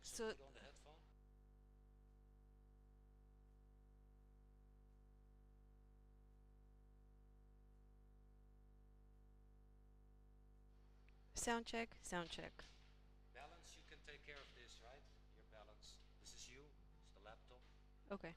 So put on the headphone. sound check, sound check. Balance, you can take care of this, right? Your balance. This is you. It's the laptop. Okay.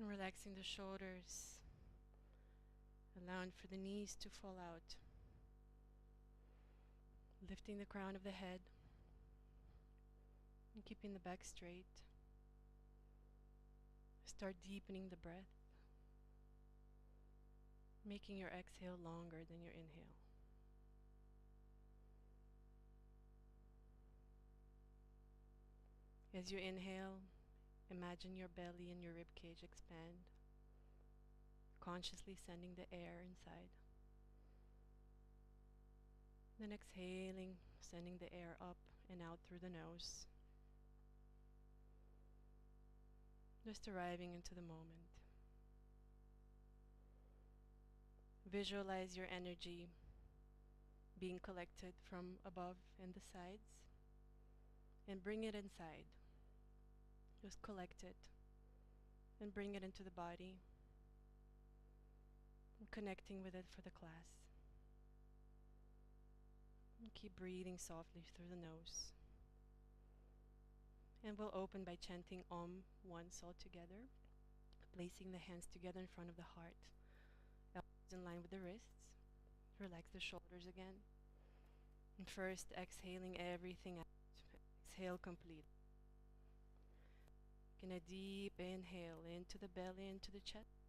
And relaxing the shoulders, allowing for the knees to fall out. Lifting the crown of the head and keeping the back straight. Start deepening the breath, making your exhale longer than your inhale. As you inhale, imagine your belly and your rib cage expand, consciously sending the air inside. Then exhaling, sending the air up and out through the nose. Just arriving into the moment. Visualize your energy being collected from above and the sides and bring it inside. Just collect it and bring it into the body and connecting with it for the class. And keep breathing softly through the nose. And we'll open by chanting Om once all together, placing the hands together in front of the heart, elbows in line with the wrists. Relax the shoulders again. And first exhaling everything out. Exhale complete. Taking a deep inhale into the belly, into the chest.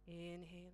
Inhaling.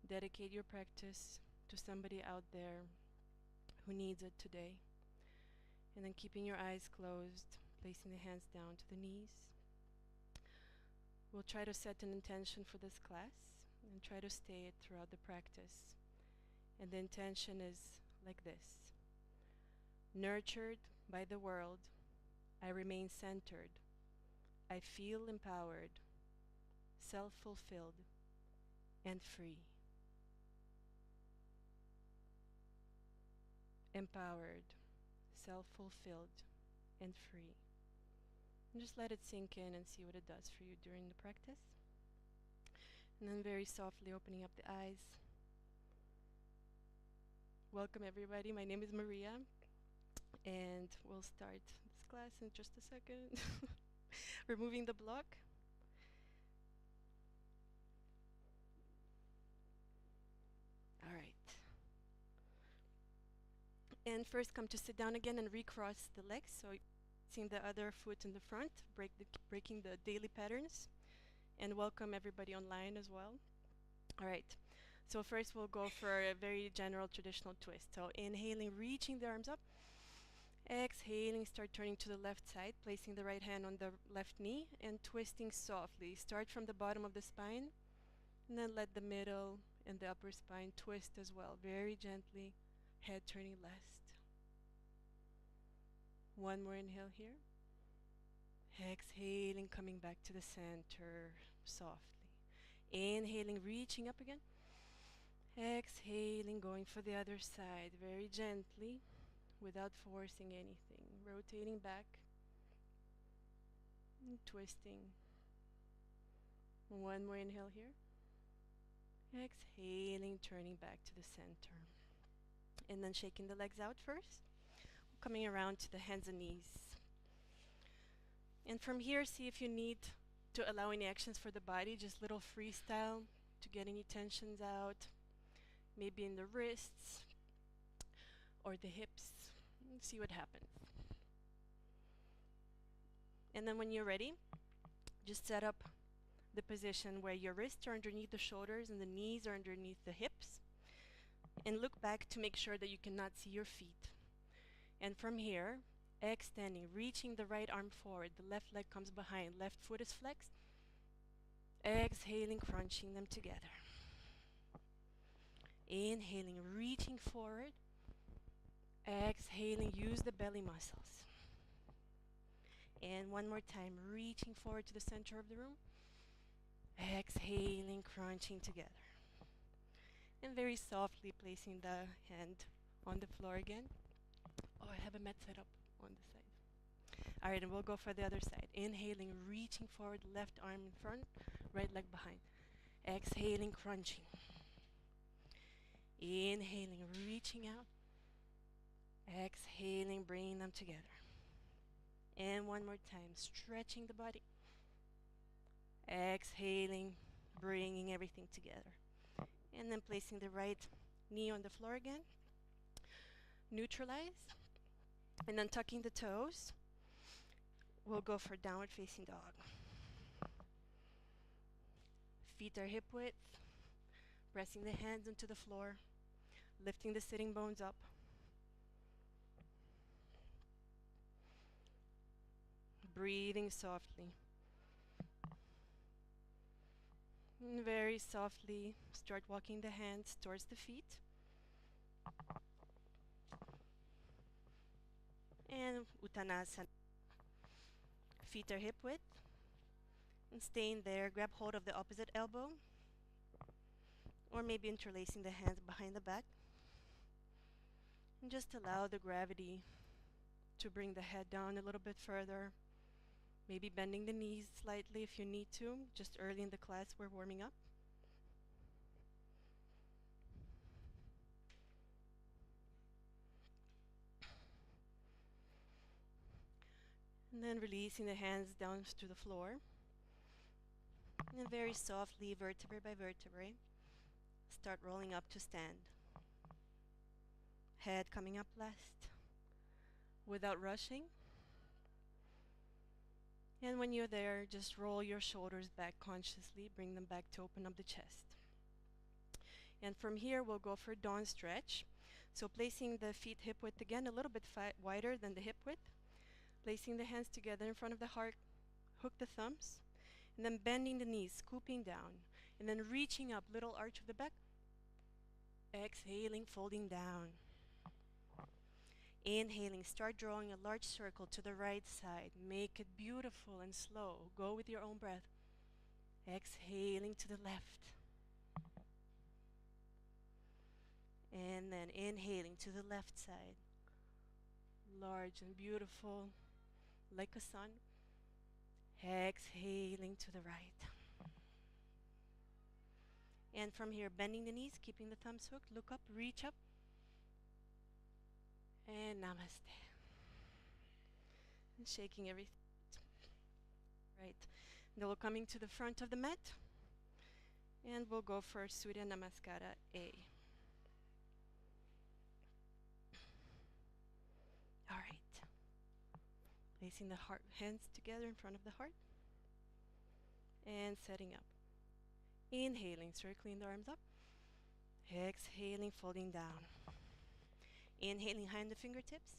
Dedicate your practice to somebody out there who needs it today. And then keeping your eyes closed, placing the hands down to the knees. We'll try to set an intention for this class and try to stay it throughout the practice. And the intention is like this. Nurtured by the world, I remain centered. I feel empowered, self-fulfilled, and free. Empowered, self-fulfilled, and free. And just let it sink in and see what it does for you during the practice. And then very softly opening up the eyes. Welcome everybody, my name is Maria, and we'll start this class in just a second. Removing the block. All right. And first come to sit down again and recross the legs. So seeing the other foot in the front, breaking the daily patterns. And welcome everybody online as well. All right. So first we'll go for a very general traditional twist. So inhaling, reaching the arms up. Exhaling, start turning to the left side, placing the right hand on the left knee and twisting softly. Start from the bottom of the spine and then let the middle and the upper spine twist as well, very gently, head turning left. One more inhale here. Exhaling, coming back to the center softly. Inhaling, reaching up again. Exhaling, going for the other side, very gently, without forcing anything. Rotating back and twisting. One more inhale here. Exhaling, turning back to the center. And then shaking the legs out first. Coming around to the hands and knees. And from here, see if you need to allow any actions for the body, just little freestyle to get any tensions out. Maybe in the wrists or the hips. See what happens. And then when you're ready, just set up the position where your wrists are underneath the shoulders and the knees are underneath the hips. And look back to make sure that you cannot see your feet. And from here, Extending, reaching the right arm forward. The left leg comes behind. Left foot is flexed. Exhaling, crunching them together. Inhaling, reaching forward. Exhaling, use the belly muscles. And one more time, reaching forward to the center of the room. Exhaling, crunching together. And very softly placing the hand on the floor again. Oh, I have a mat set up on the side. All right, and we'll go for the other side. Inhaling, reaching forward, left arm in front, right leg behind. Exhaling, crunching. Inhaling, reaching out. Exhaling, bringing them together. And one more time, stretching the body. Exhaling, bringing everything together. And then placing the right knee on the floor again. Neutralize. And then tucking the toes. We'll go for downward facing dog. Feet are hip width. Pressing the hands into the floor. Lifting the sitting bones up. Breathing softly. And very softly start walking the hands towards the feet. And Uttanasana. Feet are hip width. And staying there, grab hold of the opposite elbow. Or maybe interlacing the hands behind the back. And just allow the gravity to bring the head down a little bit further. Maybe bending the knees slightly if you need to, just early in the class we're warming up. And then releasing the hands down to the floor. And then very softly, vertebrae by vertebrae, start rolling up to stand. Head coming up last, without rushing. And when you're there, just roll your shoulders back consciously, bring them back to open up the chest. And from here, we'll go for dawn stretch. So placing the feet hip width again, a little bit wider than the hip width. Placing the hands together in front of the heart, hook the thumbs. And then bending the knees, scooping down. And then reaching up, little arch of the back. Exhaling, folding down. Inhaling, start drawing a large circle to the right side. Make it beautiful and slow. Go with your own breath. Exhaling to the left. And then inhaling to the left side. Large and beautiful, like a sun. Exhaling to the right. And from here, bending the knees, keeping the thumbs hooked. Look up, reach up. And namaste. And shaking everything. Right. Now we're coming to the front of the mat. And we'll go for Surya Namaskara A. All right. Placing the hands together in front of the heart. And setting up. Inhaling, circling the arms up. Exhaling, folding down. Inhaling high on the fingertips.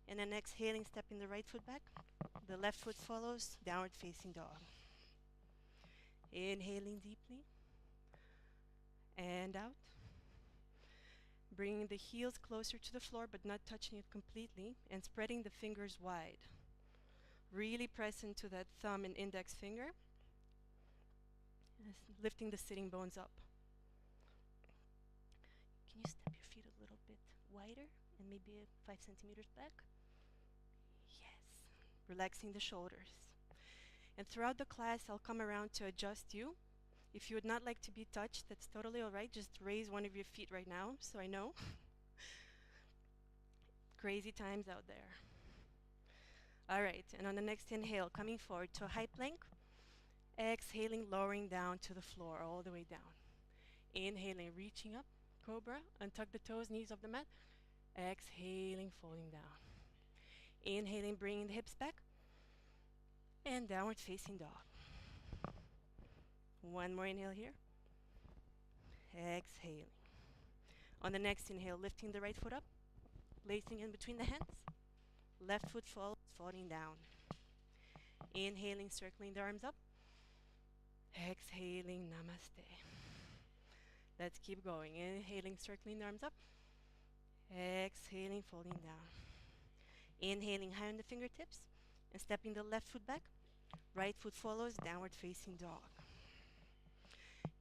And then exhaling, stepping the right foot back. The left foot follows, downward facing dog. Inhaling deeply. And out. Bringing the heels closer to the floor but not touching it completely. And spreading the fingers wide. Really press into that thumb and index finger. Lifting the sitting bones up. Can you step your feet a little bit wider and maybe 5 centimeters back? Yes. Relaxing the shoulders. And throughout the class, I'll come around to adjust you. If you would not like to be touched, that's totally all right. Just raise one of your feet right now so I know. Crazy times out there. All right, and on the next inhale, coming forward to a high plank. Exhaling, lowering down to the floor, all the way down. Inhaling, reaching up, cobra, untuck the toes, knees off the mat. Exhaling, folding down. Inhaling, bringing the hips back. And downward facing dog. One more inhale here. Exhaling. On the next inhale, lifting the right foot up, placing in between the hands. Left foot follows, falling down. Inhaling, circling the arms up. Exhaling, namaste. Let's keep going. Inhaling, circling the arms up. Exhaling, folding down. Inhaling high on the fingertips and stepping the left foot back. Right foot follows, downward facing dog.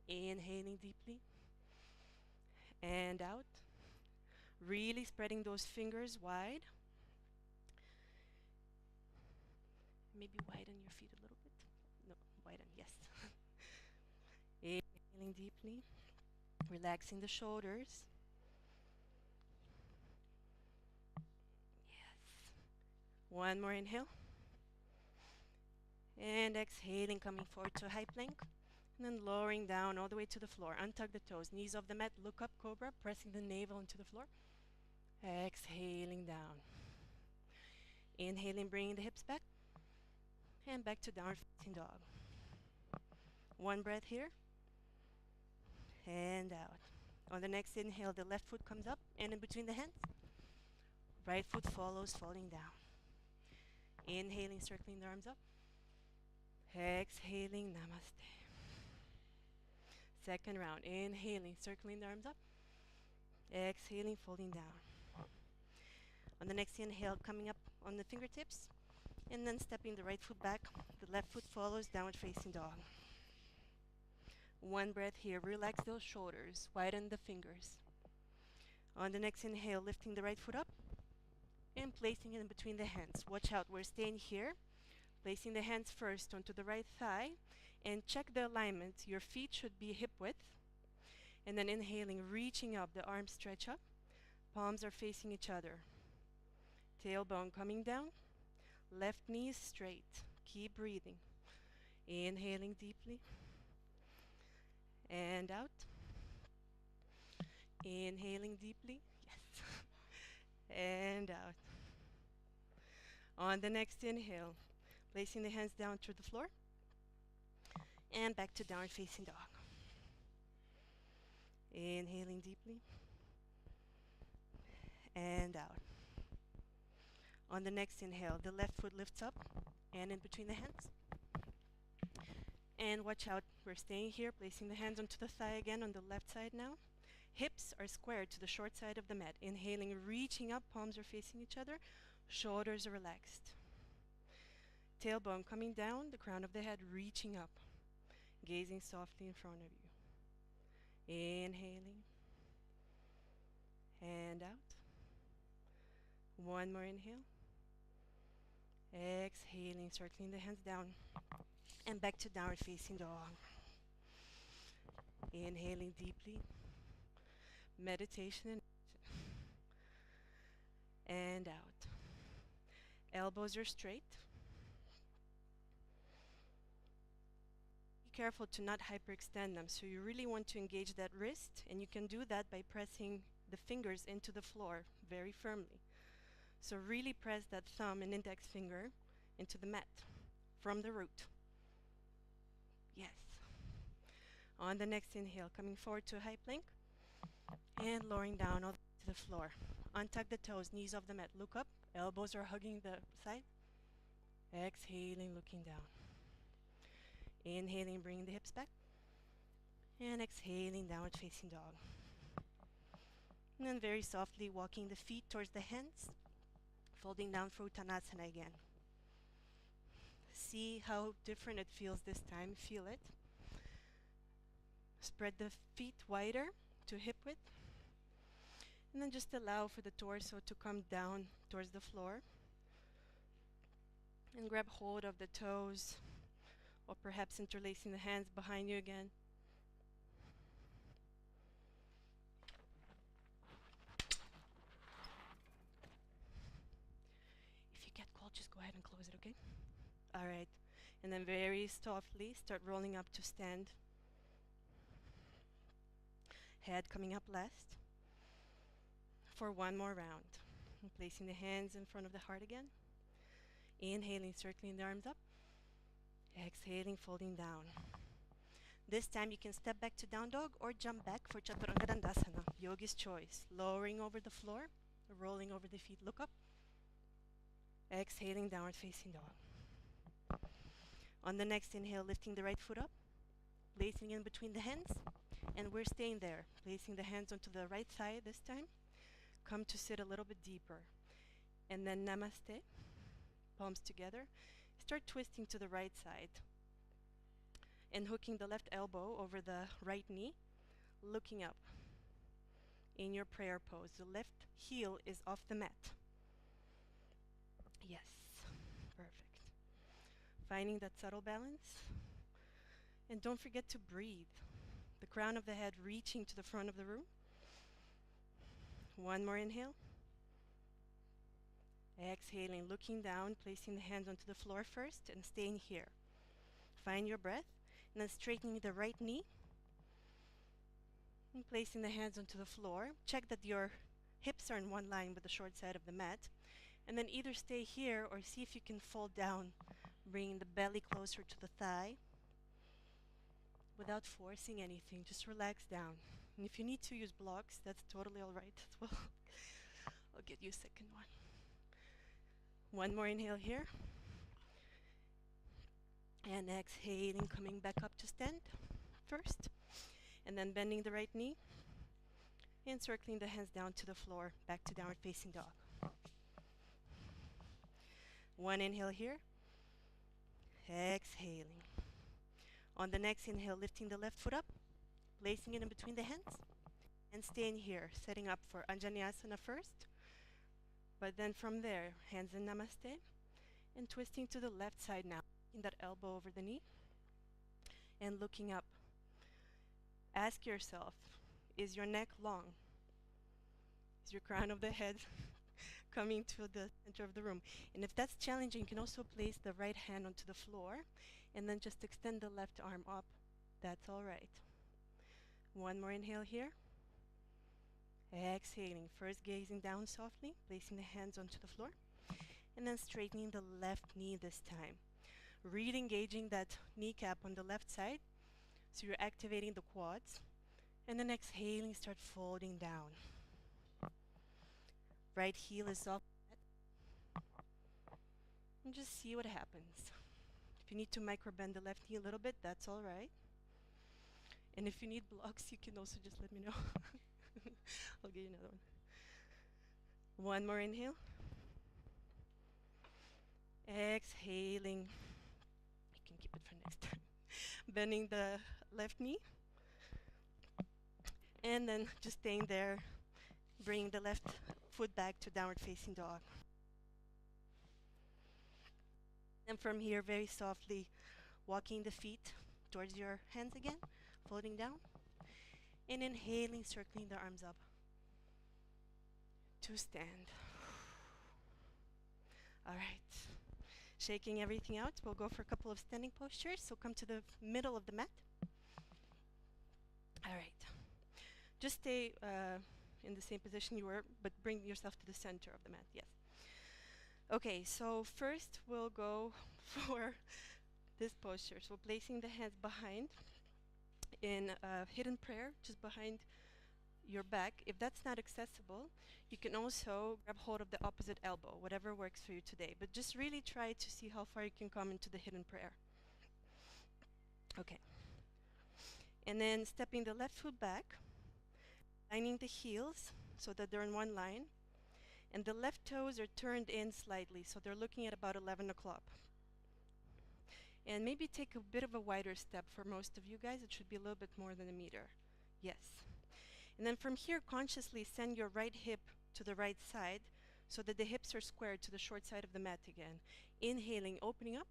Inhaling deeply and out. Really spreading those fingers wide. Maybe widen your feet a little bit. No, widen, yes. Inhaling deeply, relaxing the shoulders. Yes. One more inhale. And exhaling, coming forward to a high plank. And then lowering down all the way to the floor. Untug the toes, knees off the mat, look up, cobra, pressing the navel into the floor. Exhaling down. Inhaling, bringing the hips back. And back to downward facing dog. One breath here. And out. On the next inhale, the left foot comes up and in between the hands. Right foot follows, falling down. Inhaling, circling the arms up. Exhaling, namaste. Second round. Inhaling, circling the arms up. Exhaling, folding down. On the next inhale, coming up on the fingertips. And then stepping the right foot back. The left foot follows, downward facing dog. One breath here. Relax those shoulders. Widen the fingers. On the next inhale, lifting the right foot up. And placing it in between the hands. Watch out, we're staying here. Placing the hands first onto the right thigh. And check the alignment. Your feet should be hip width. And then inhaling, reaching up, the arms stretch up. Palms are facing each other. Tailbone coming down. Left knee is straight. Keep breathing. Inhaling deeply. And out. Inhaling deeply. Yes. And out. On the next inhale, placing the hands down through the floor. And back to downward facing dog. Inhaling deeply. And out. On the next inhale, the left foot lifts up and in between the hands. And watch out, we're staying here, placing the hands onto the thigh again on the left side now. Hips are squared to the short side of the mat. Inhaling, reaching up, palms are facing each other, shoulders are relaxed. Tailbone coming down, the crown of the head reaching up, gazing softly in front of you. Inhaling and out. One more inhale. Exhaling, circling the hands down and back to downward facing dog. Inhaling deeply. Meditation and out. Elbows are straight. Be careful to not hyperextend them. So you really want to engage that wrist, and you can do that by pressing the fingers into the floor very firmly. So really press that thumb and index finger into the mat from the root. Yes. On the next inhale, coming forward to a high plank and lowering down all to the floor. Untug the toes, knees off the mat. Look up, elbows are hugging the side. Exhaling, looking down. Inhaling, bringing the hips back. And exhaling, downward facing dog. And then very softly walking the feet towards the hands. Folding down for Uttanasana again. See how different it feels this time. Feel it. Spread the feet wider to hip width. And then just allow for the torso to come down towards the floor. And grab hold of the toes, or perhaps interlacing the hands behind you again. Just go ahead and close it, okay? Alright. And then very softly start rolling up to stand. Head coming up last. For one more round. And placing the hands in front of the heart again. Inhaling, circling the arms up. Exhaling, folding down. This time you can step back to down dog or jump back for Chaturanga Dandasana. Yogi's choice. Lowering over the floor, rolling over the feet. Look up. Exhaling, downward facing dog. On the next inhale, lifting the right foot up, placing in between the hands, and we're staying there, placing the hands onto the right thigh this time. Come to sit a little bit deeper. And then namaste, palms together. Start twisting to the right side and hooking the left elbow over the right knee, looking up in your prayer pose. The left heel is off the mat. Yes, perfect. Finding that subtle balance. And don't forget to breathe. The crown of the head reaching to the front of the room. One more inhale. Exhaling, looking down, placing the hands onto the floor first and staying here. Find your breath, and then straightening the right knee and placing the hands onto the floor. Check that your hips are in one line with the short side of the mat, and then either stay here or see if you can fall down, bringing the belly closer to the thigh without forcing anything. Just relax down. And if you need to use blocks, that's totally all right as well. I'll get you a second one. One more inhale here. And exhaling, coming back up to stand first. And then bending the right knee. And circling the hands down to the floor, back to downward facing dog. One inhale here. Exhaling. On the next inhale, lifting the left foot up, placing it in between the hands. And staying here, setting up for Anjaneyasana first. But then from there, hands in namaste, and twisting to the left side now, in that elbow over the knee, and looking up. Ask yourself, is your neck long? Is your crown of the head coming to the center of the room? And if that's challenging, you can also place the right hand onto the floor, and then just extend the left arm up. That's all right. One more inhale here. Exhaling, first gazing down softly, placing the hands onto the floor, and then straightening the left knee this time. Really engaging that kneecap on the left side, so you're activating the quads, and then exhaling, start folding down. Right heel is off, and just see what happens. If you need to micro bend the left knee a little bit, that's all right. And if you need blocks, you can also just let me know. I'll give you another one. One more inhale. Exhaling. You can keep it for next time. Bending the left knee. And then just staying there, bringing the left foot back to downward facing dog. And from here, very softly, walking the feet towards your hands again, folding down. And inhaling, circling the arms up to stand. All right. Shaking everything out. We'll go for a couple of standing postures. So come to the middle of the mat. All right. Just stay in the same position you were, but bring yourself to the center of the mat. Yes. Okay, so first we'll go for this posture. So placing the hands behind in hidden prayer, just behind your back. If that's not accessible, you can also grab hold of the opposite elbow, whatever works for you today. But just really try to see how far you can come into the hidden prayer. Okay. And then stepping the left foot back, lining the heels so that they're in one line. And the left toes are turned in slightly, so they're looking at about 11 o'clock. And maybe take a bit of a wider step for most of you guys. It should be a little bit more than a meter. Yes. And then from here, consciously send your right hip to the right side so that the hips are squared to the short side of the mat again. Inhaling, opening up.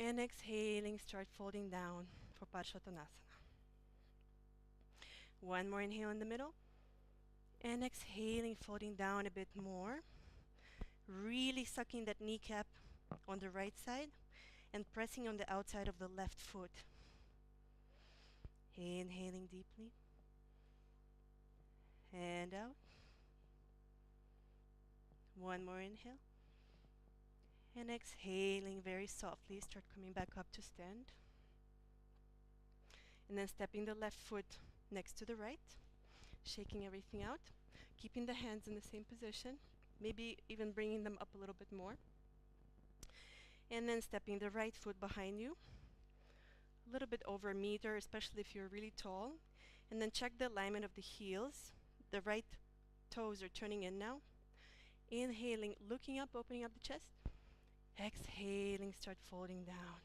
And exhaling, start folding down for Parsvottanasana. One more inhale in the middle. And exhaling, folding down a bit more. Really sucking that kneecap on the right side and pressing on the outside of the left foot. Inhaling deeply. And out. One more inhale. And exhaling very softly, start coming back up to stand. And then stepping the left foot next to the right, shaking everything out, keeping the hands in the same position. maybe even bringing them up a little bit more. And then stepping the right foot behind you, a little bit over a meter, especially if you're really tall. And then check the alignment of the heels. The right toes are turning in now. Inhaling, looking up, opening up the chest. Exhaling, start folding down.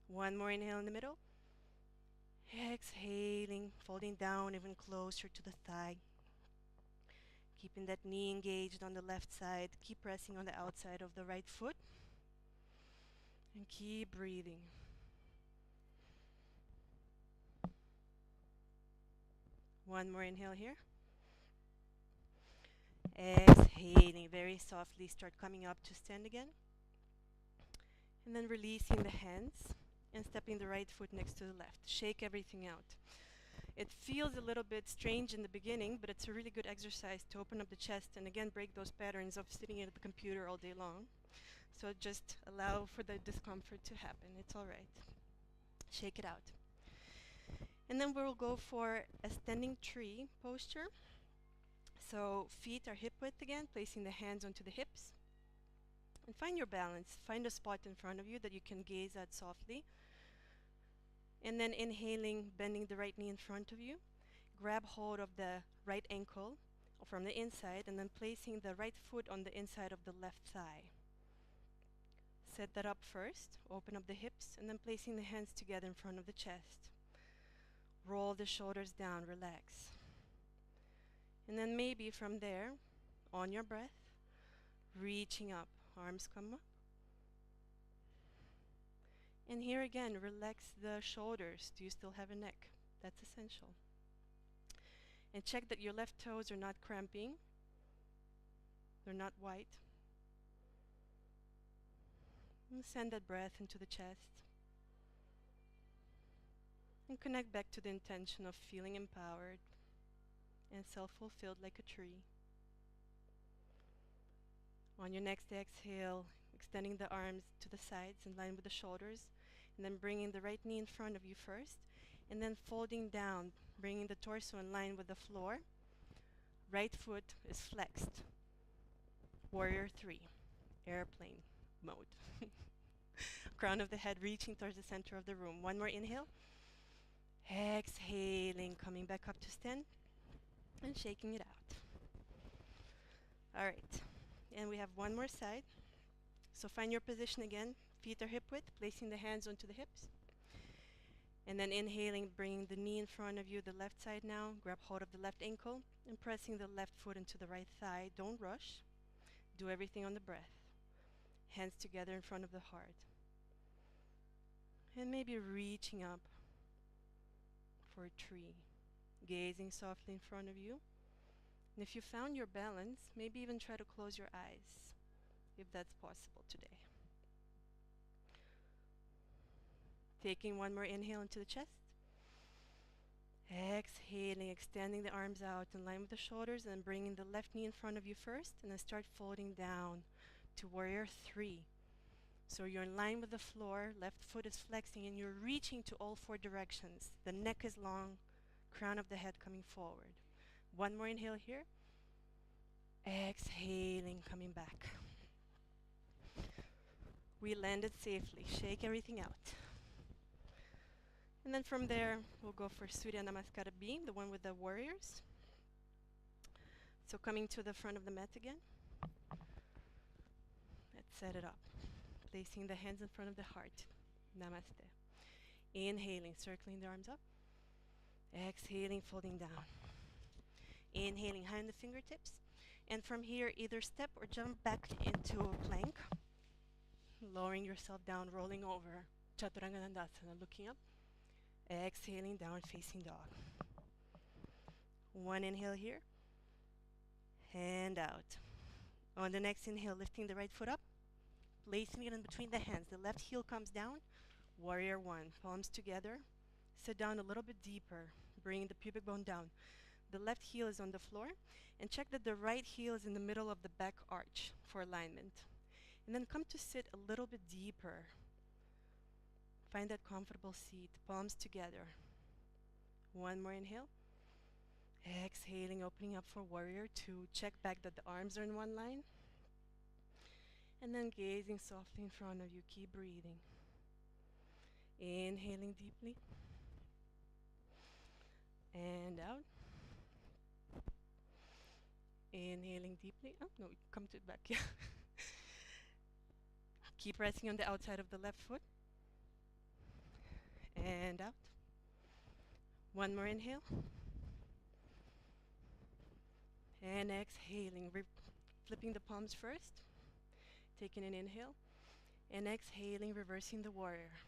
One more inhale in the middle. Exhaling, folding down even closer to the thigh. Keeping that knee engaged on the left side. Keep pressing on the outside of the right foot. And keep breathing. One more inhale here. Exhaling very softly, start coming up to stand again. And then releasing the hands and stepping the right foot next to the left. Shake everything out. It feels a little bit strange in the beginning, but it's a really good exercise to open up the chest and again break those patterns of sitting at the computer all day long. So just allow for the discomfort to happen. It's all right. Shake it out. And then we'll go for a standing tree posture. So feet are hip width again, placing the hands onto the hips. And find your balance. Find a spot in front of you that you can gaze at softly. And then inhaling, bending the right knee in front of you. Grab hold of the right ankle from the inside and then placing the right foot on the inside of the left thigh. Set that up first. Open up the hips and then placing the hands together in front of the chest. Roll the shoulders down, relax. And then maybe from there, on your breath, reaching up, arms come up. And here again, relax the shoulders. Do you still have a neck? That's essential. And check that your left toes are not cramping. They're not white. And send that breath into the chest. And connect back to the intention of feeling empowered and self-fulfilled like a tree. On your next exhale, extending the arms to the sides in line with the shoulders, and then bringing the right knee in front of you first, and then folding down, bringing the torso in line with the floor. Right foot is flexed. Warrior 3, airplane mode. Crown of the head reaching towards the center of the room. One more inhale. Exhaling, coming back up to stand and shaking it out. All right, and we have one more side. So find your position again. Feet are hip width, placing the hands onto the hips. And then inhaling, bringing the knee in front of you, the left side now. Grab hold of the left ankle and pressing the left foot into the right thigh. Don't rush. Do everything on the breath. Hands together in front of the heart. And maybe reaching up for a tree. Gazing softly in front of you. And if you found your balance, maybe even try to close your eyes, if that's possible today. Taking one more inhale into the chest. Exhaling, extending the arms out in line with the shoulders and bringing the left knee in front of you first and then start folding down to Warrior 3. So you're in line with the floor, left foot is flexing and you're reaching to all four directions. The neck is long, crown of the head coming forward. One more inhale here. Exhaling, coming back. We landed safely. Shake everything out. And then from there, we'll go for Surya Namaskara B, the one with the warriors. So coming to the front of the mat again. Let's set it up. Placing the hands in front of the heart. Namaste. Inhaling, circling the arms up. Exhaling, folding down. Inhaling, high on the fingertips. And from here, either step or jump back into a plank. Lowering yourself down, rolling over. Chaturanga Dandasana, looking up. Exhaling, down facing dog. One inhale here. And out. On the next inhale, lifting the right foot up. Placing it in between the hands. The left heel comes down. Warrior 1. Palms together. Sit down a little bit deeper. Bring the pubic bone down. The left heel is on the floor. And check that the right heel is in the middle of the back arch for alignment. And then come to sit a little bit deeper. Find that comfortable seat. Palms together. One more inhale. Exhaling, opening up for warrior two. Check back that the arms are in one line. And then gazing softly in front of you. Keep breathing. Inhaling deeply. And out. Inhaling deeply. Oh, no, come to back. Yeah. Keep resting on the outside of the left foot. And out. One more inhale. And exhaling. Flipping the palms first. Taking an inhale. And exhaling, reversing the warrior.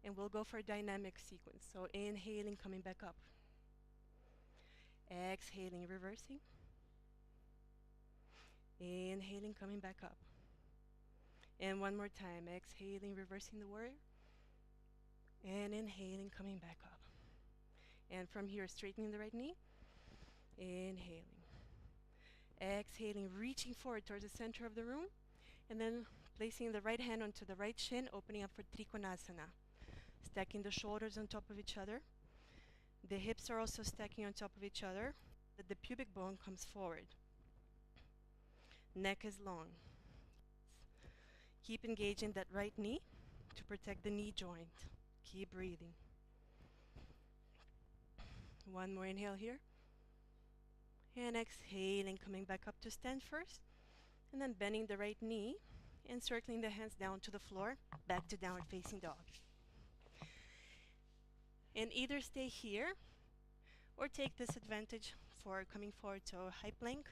And we'll go for a dynamic sequence. So inhaling, coming back up. Exhaling, reversing. Inhaling, coming back up. And one more time. Exhaling, reversing the warrior. And inhaling, coming back up. And from here, straightening the right knee. Inhaling. Exhaling, reaching forward towards the center of the room. And then placing the right hand onto the right shin, opening up for Trikonasana. Stacking the shoulders on top of each other. The hips are also stacking on top of each other. The pubic bone comes forward. Neck is long. Keep engaging that right knee to protect the knee joint. Keep breathing. One more inhale here. And exhaling, coming back up to stand first. And then bending the right knee and circling the hands down to the floor, back to downward facing dog. And either stay here or take this advantage for coming forward to high plank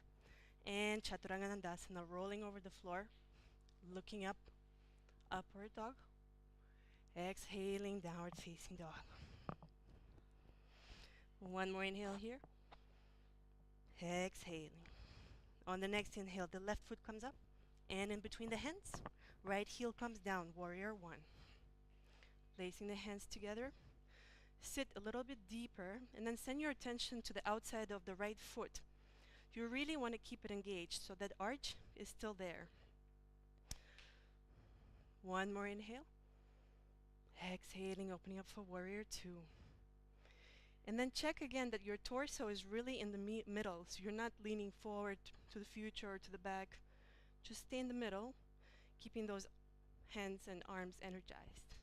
and Chaturanga Dandasana, rolling over the floor, looking up, upward dog. Exhaling, downward facing dog. One more inhale here. Exhaling. On the next inhale, the left foot comes up, and in between the hands, right heel comes down, warrior one. Placing the hands together, sit a little bit deeper, and then send your attention to the outside of the right foot. You really want to keep it engaged so that arch is still there. One more inhale. Exhaling, opening up for warrior two. And then check again that your torso is really in the middle, so you're not leaning forward to the future or to the back. Just stay in the middle, keeping those hands and arms energized.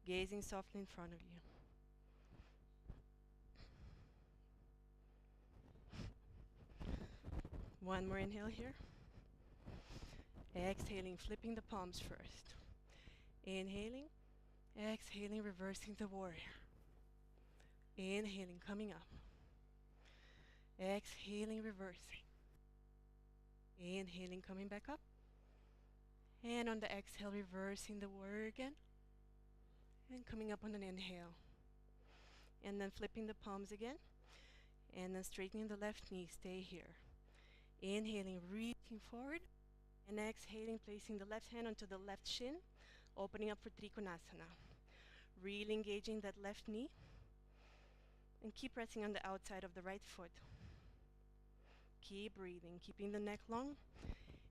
Gazing softly in front of you. One more inhale here. Exhaling, flipping the palms first. Inhaling, exhaling, reversing the warrior. Inhaling, coming up. Exhaling, reversing. Inhaling, coming back up. And on the exhale, reversing the warrior again. And coming up on an inhale. And then flipping the palms again. And then straightening the left knee, stay here. Inhaling, reaching forward. And exhaling, placing the left hand onto the left shin. Opening up for Trikonasana. Really engaging that left knee. And keep resting on the outside of the right foot. Keep breathing, keeping the neck long.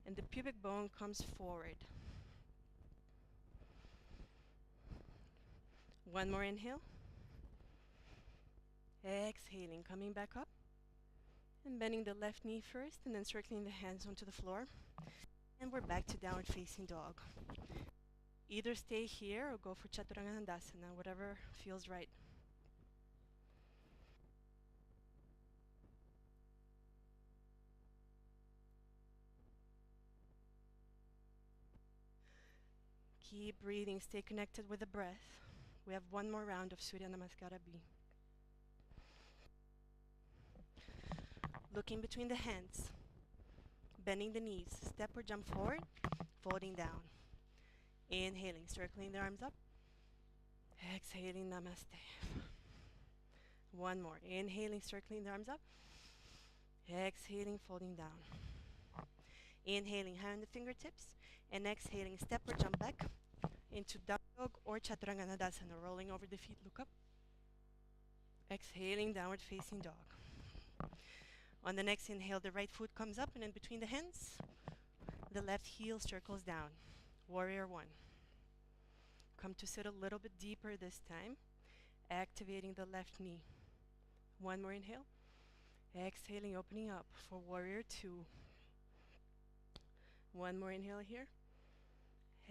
And the pubic bone comes forward. One more inhale. Exhaling, coming back up. And bending the left knee first, and then circling the hands onto the floor. And we're back to downward facing dog. Either stay here or go for Chaturanga Dandasana, whatever feels right. Keep breathing, stay connected with the breath. We have one more round of Surya Namaskara B. Looking between the hands, bending the knees, step or jump forward, folding down. Inhaling, circling the arms up. Exhaling, Namaste. One more. Inhaling, circling the arms up. Exhaling, folding down. Inhaling, high on the fingertips. And exhaling, step or jump back into down dog or Chaturanga Dandasana. Rolling over the feet, look up. Exhaling, downward facing dog. On the next inhale, the right foot comes up, and in between the hands, the left heel circles down. Warrior one. Come to sit a little bit deeper this time, activating the left knee. One more inhale. Exhaling, opening up for warrior two. One more inhale here.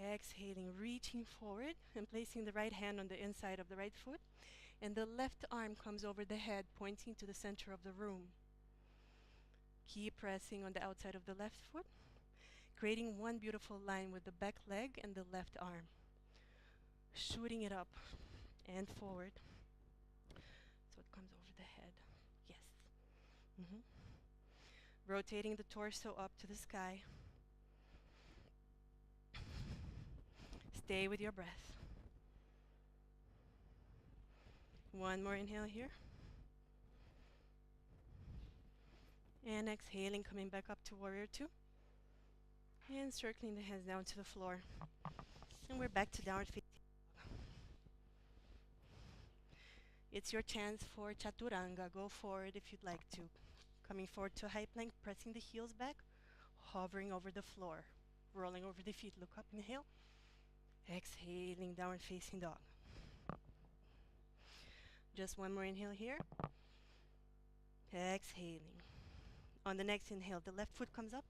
Exhaling, reaching forward and placing the right hand on the inside of the right foot, and the left arm comes over the head, pointing to the center of the room. Keep pressing on the outside of the left foot, creating one beautiful line with the back leg and the left arm. Shooting it up and forward. So it comes over the head. Yes. Rotating the torso up to the sky. Stay with your breath. One more inhale here. And exhaling, coming back up to warrior two. And circling the hands down to the floor. And we're back to downward facing. It's your chance for chaturanga. Go forward if you'd like to. Coming forward to a high plank, pressing the heels back, hovering over the floor, rolling over the feet. Look up, inhale. Exhaling, downward facing dog. Just one more inhale here. Exhaling. On the next inhale, the left foot comes up,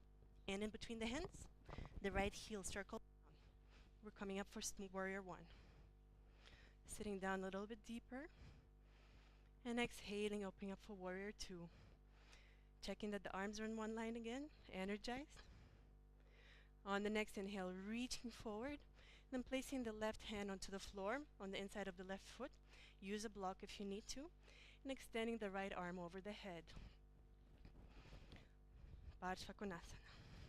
and in between the hands, the right heel circles down. We're coming up for warrior one. Sitting down a little bit deeper, and exhaling, opening up for warrior two. Checking that the arms are in one line again, energized. On the next inhale, reaching forward, then placing the left hand onto the floor on the inside of the left foot. Use a block if you need to, and extending the right arm over the head. Parsva Konasana. Yes.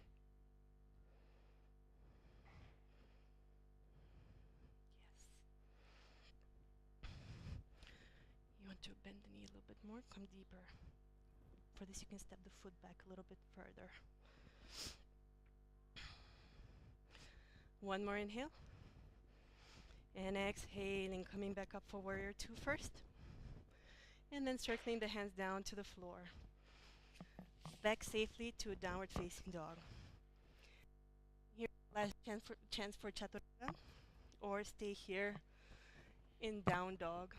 You want to bend the knee a little bit more, come deeper. For this, you can step the foot back a little bit further. One more inhale. And exhaling, coming back up for warrior two first. And then circling the hands down to the floor. Back safely to a downward facing dog. Here, last chance for chaturanga, or stay here in down dog.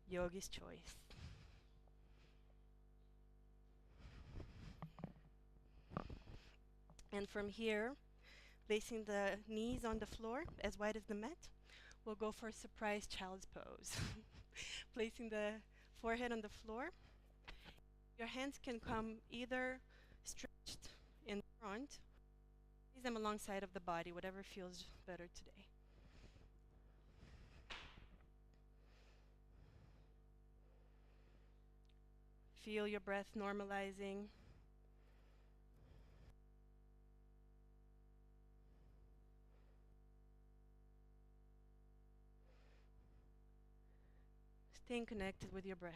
Yogi's choice. And from here, placing the knees on the floor as wide as the mat, we'll go for a surprise child's pose. Placing the forehead on the floor. Your hands can come either stretched in front, place them alongside of the body, whatever feels better today. Feel your breath normalizing. Staying connected with your breath.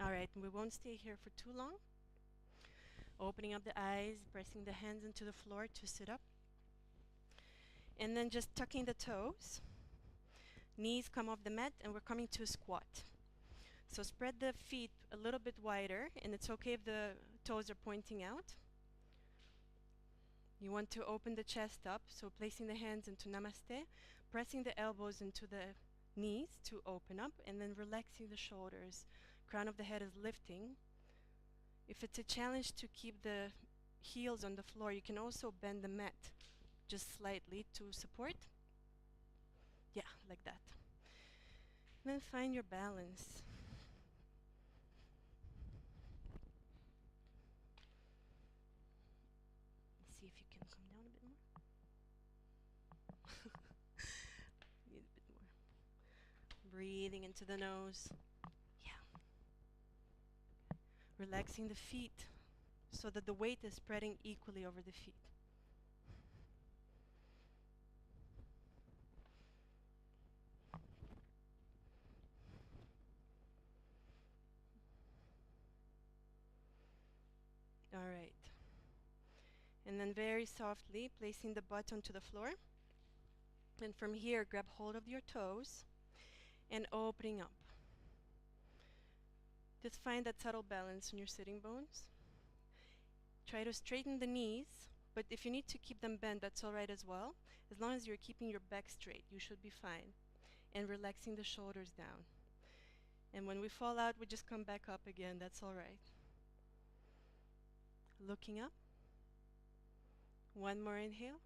All right, we won't stay here for too long. Opening up the eyes, pressing the hands into the floor to sit up. And then just tucking the toes. Knees come off the mat, and we're coming to a squat. So spread the feet a little bit wider, and it's okay if the toes are pointing out. You want to open the chest up, so placing the hands into Namaste, pressing the elbows into the knees to open up, and then relaxing the shoulders. Crown of the head is lifting. If it's a challenge to keep the heels on the floor, you can also bend the mat just slightly to support. Yeah, like that. And then find your balance. See if you can come down a bit more. Need a bit more. Breathing into the nose. Relaxing the feet so that the weight is spreading equally over the feet. All right. And then very softly placing the butt onto the floor. And from here, grab hold of your toes and opening up. Just find that subtle balance in your sitting bones. Try to straighten the knees, but if you need to keep them bent, that's all right as well. As long as you're keeping your back straight, you should be fine. And relaxing the shoulders down. And when we fall out, we just come back up again. That's all right. Looking up. One more inhale.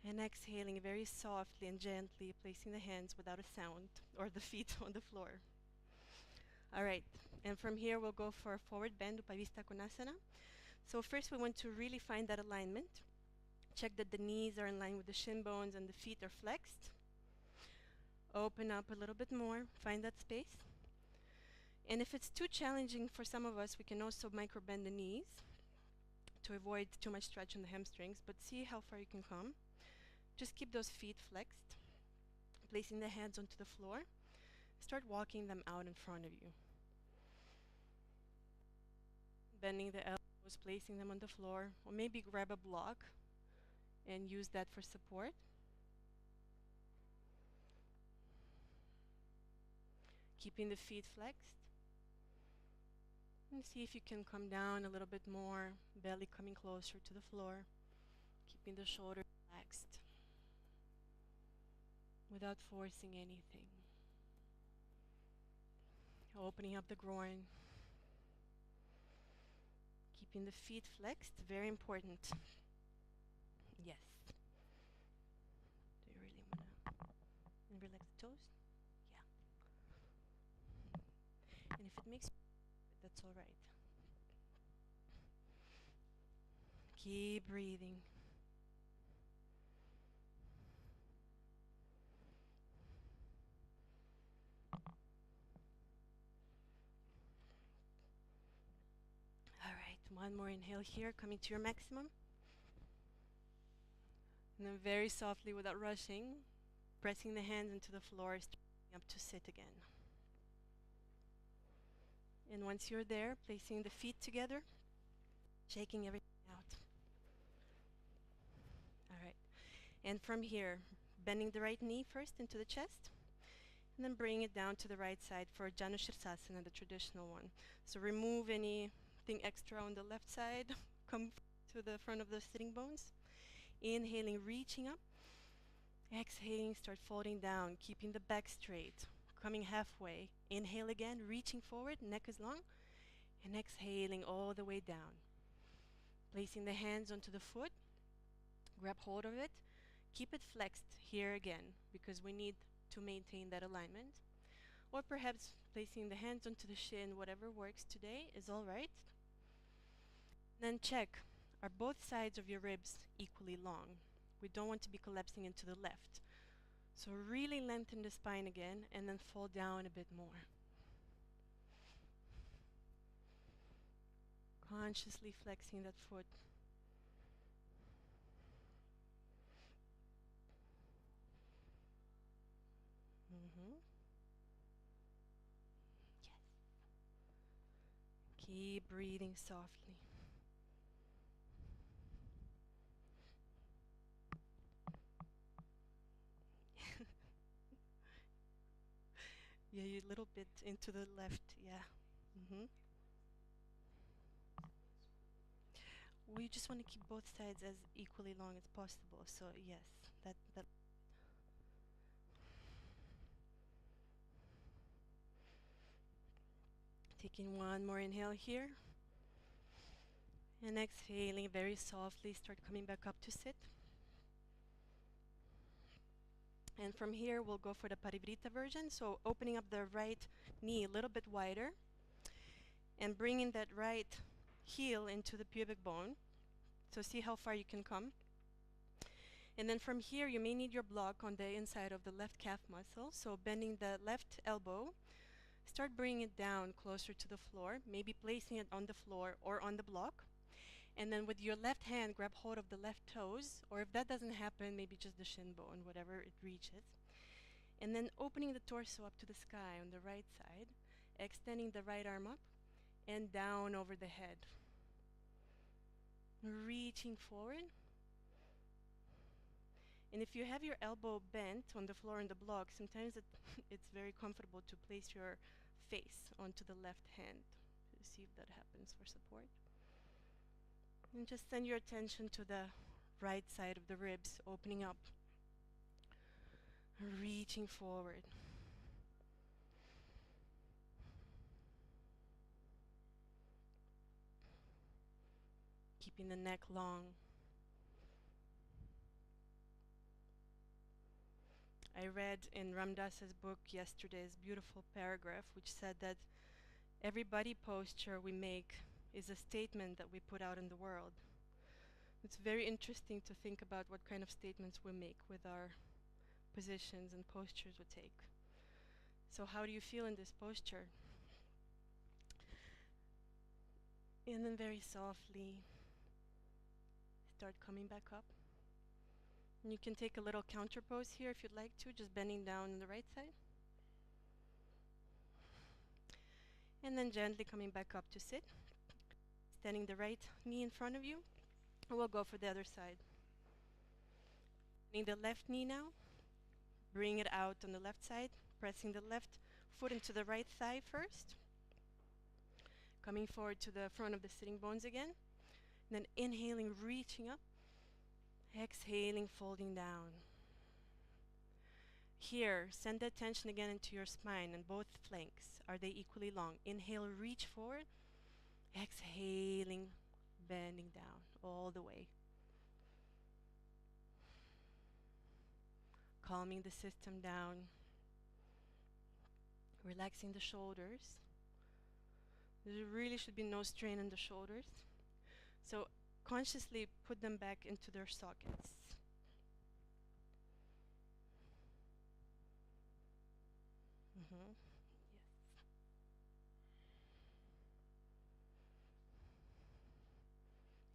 And exhaling very softly and gently, placing the hands without a sound or the feet on the floor. All right. And from here, we'll go for a forward bend, Upavista Konasana. So first, we want to really find that alignment. Check that the knees are in line with the shin bones and the feet are flexed. Open up a little bit more. Find that space. And if it's too challenging for some of us, we can also micro bend the knees to avoid too much stretch in the hamstrings, but see how far you can come. Just keep those feet flexed, placing the hands onto the floor. Start walking them out in front of you. Bending the elbows, placing them on the floor, or maybe grab a block and use that for support. Keeping the feet flexed. And see if you can come down a little bit more, belly coming closer to the floor, keeping the shoulders relaxed without forcing anything. Opening up the groin, keeping the feet flexed, very important. Yes. Do you really want to relax the toes? Yeah. And if it makes you that's all right. Keep breathing. All right, one more inhale here, coming to your maximum. And then very softly, without rushing, pressing the hands into the floor, starting up to sit again. And once you're there, placing the feet together, shaking everything out. All right. And from here, bending the right knee first into the chest, and then bring it down to the right side for Janu Shirsasana, the traditional one. So remove anything extra on the left side, come to the front of the sitting bones. Inhaling, reaching up. Exhaling, start folding down, keeping the back straight, coming halfway. Inhale again, reaching forward, neck is long, and exhaling all the way down. Placing the hands onto the foot, grab hold of it, keep it flexed here again, because we need to maintain that alignment. Or perhaps placing the hands onto the shin, whatever works today is all right. Then check, are both sides of your ribs equally long? We don't want to be collapsing into the left. So really lengthen the spine again and then fall down a bit more. Consciously flexing that foot. Yes. Keep breathing softly. Yeah, you a little bit into the left, yeah. We just want to keep both sides as equally long as possible, so yes, that. Taking one more inhale here. And exhaling very softly, start coming back up to sit. And from here, we'll go for the Parivrita version. So opening up the right knee a little bit wider and bringing that right heel into the pubic bone. So see how far you can come. And then from here, you may need your block on the inside of the left calf muscle. So bending the left elbow, start bringing it down closer to the floor, maybe placing it on the floor or on the block. And then with your left hand, grab hold of the left toes, or if that doesn't happen, maybe just the shin bone, whatever it reaches. And then opening the torso up to the sky on the right side, extending the right arm up and down over the head. Reaching forward. And if you have your elbow bent on the floor on the block, sometimes it's very comfortable to place your face onto the left hand. See if that happens for support. And just send your attention to the right side of the ribs, opening up, reaching forward. Keeping the neck long. I read in Ramdasa's book yesterday this beautiful paragraph which said that every body posture we make is a statement that we put out in the world. It's very interesting to think about what kind of statements we make with our positions and postures we take. So how do you feel in this posture? And then very softly start coming back up. And you can take a little counter pose here if you'd like to, just bending down on the right side. And then gently coming back up to sit. Standing the right knee in front of you. And we'll go for the other side. Bring the left knee now. Bring it out on the left side. Pressing the left foot into the right thigh first. Coming forward to the front of the sitting bones again. And then inhaling, reaching up. Exhaling, folding down. Here, send the attention again into your spine and both flanks. Are they equally long? Inhale, reach forward. Exhaling, bending down all the way. Calming the system down. Relaxing the shoulders. There really should be no strain in the shoulders. So consciously put them back into their sockets. Yes.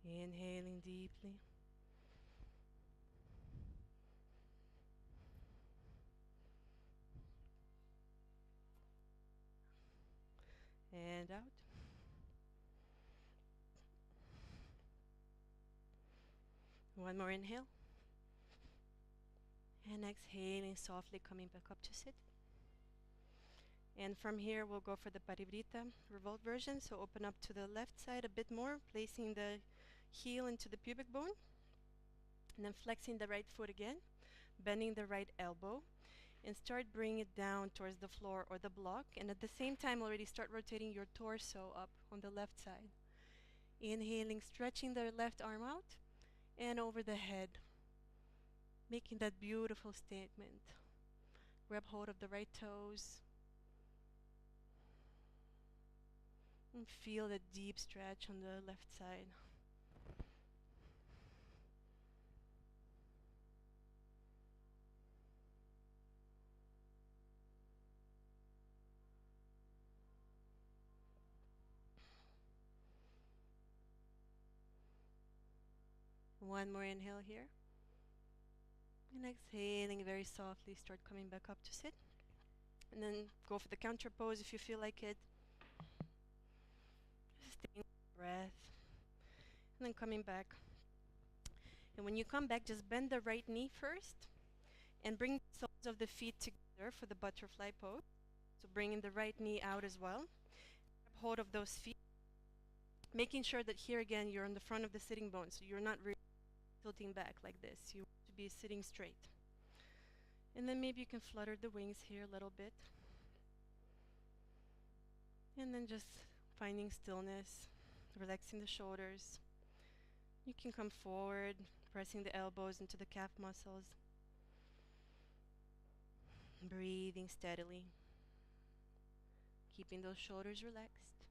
Inhaling deeply. And out. One more inhale. And exhaling, softly coming back up to sit. And from here we'll go for the Parivrita revolt version. So open up to the left side a bit more, placing the heel into the pubic bone. And then flexing the right foot again, bending the right elbow. And start bringing it down towards the floor or the block. And at the same time already start rotating your torso up on the left side. Inhaling, stretching the left arm out and over the head. Making that beautiful statement. Grab hold of the right toes. And feel the deep stretch on the left side. One more inhale here. And exhaling very softly, start coming back up to sit. And then go for the counter pose if you feel like it. Just staying breath. And then coming back. And when you come back, just bend the right knee first. And bring the soles of the feet together for the butterfly pose. So bringing the right knee out as well. Grab hold of those feet. Making sure that here again you're on the front of the sitting bone. So you're not really tilting back like this. You want to be sitting straight. And then maybe you can flutter the wings here a little bit. And then just finding stillness, relaxing the shoulders. You can come forward, pressing the elbows into the calf muscles. Breathing steadily. Keeping those shoulders relaxed.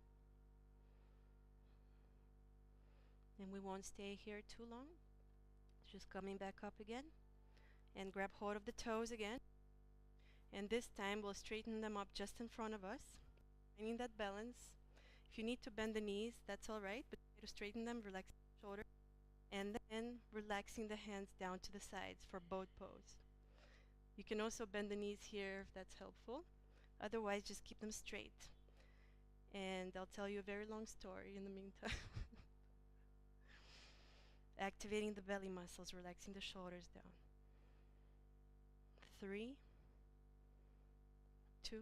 And we won't stay here too long. Just coming back up again. And grab hold of the toes again. And this time we'll straighten them up just in front of us. Finding that balance. If you need to bend the knees, that's alright, but try to straighten them, relax the shoulders. And then relaxing the hands down to the sides for boat pose. You can also bend the knees here if that's helpful. Otherwise, just keep them straight. And I'll tell you a very long story in the meantime. Activating the belly muscles, relaxing the shoulders down. 3, 2,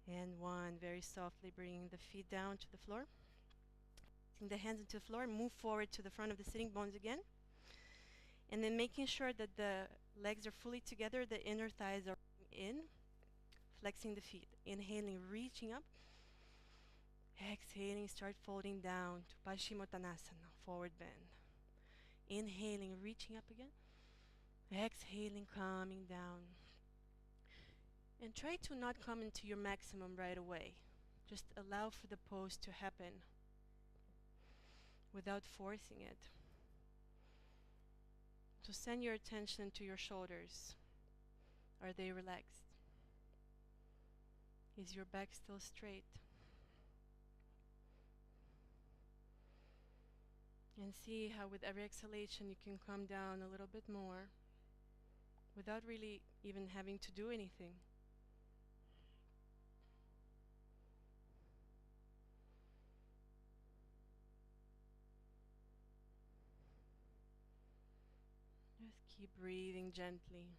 and 1. Very softly bringing the feet down to the floor. Placing the hands into the floor, move forward to the front of the sitting bones again. And then making sure that the legs are fully together, the inner thighs are in, flexing the feet. Inhaling, reaching up. Exhaling, start folding down to Paschimottanasana, forward bend. Inhaling, reaching up again. Exhaling, coming down. And try to not come into your maximum right away. Just allow for the pose to happen without forcing it. So send your attention to your shoulders. Are they relaxed? Is your back still straight? And see how with every exhalation you can come down a little bit more without really even having to do anything. Just keep breathing gently.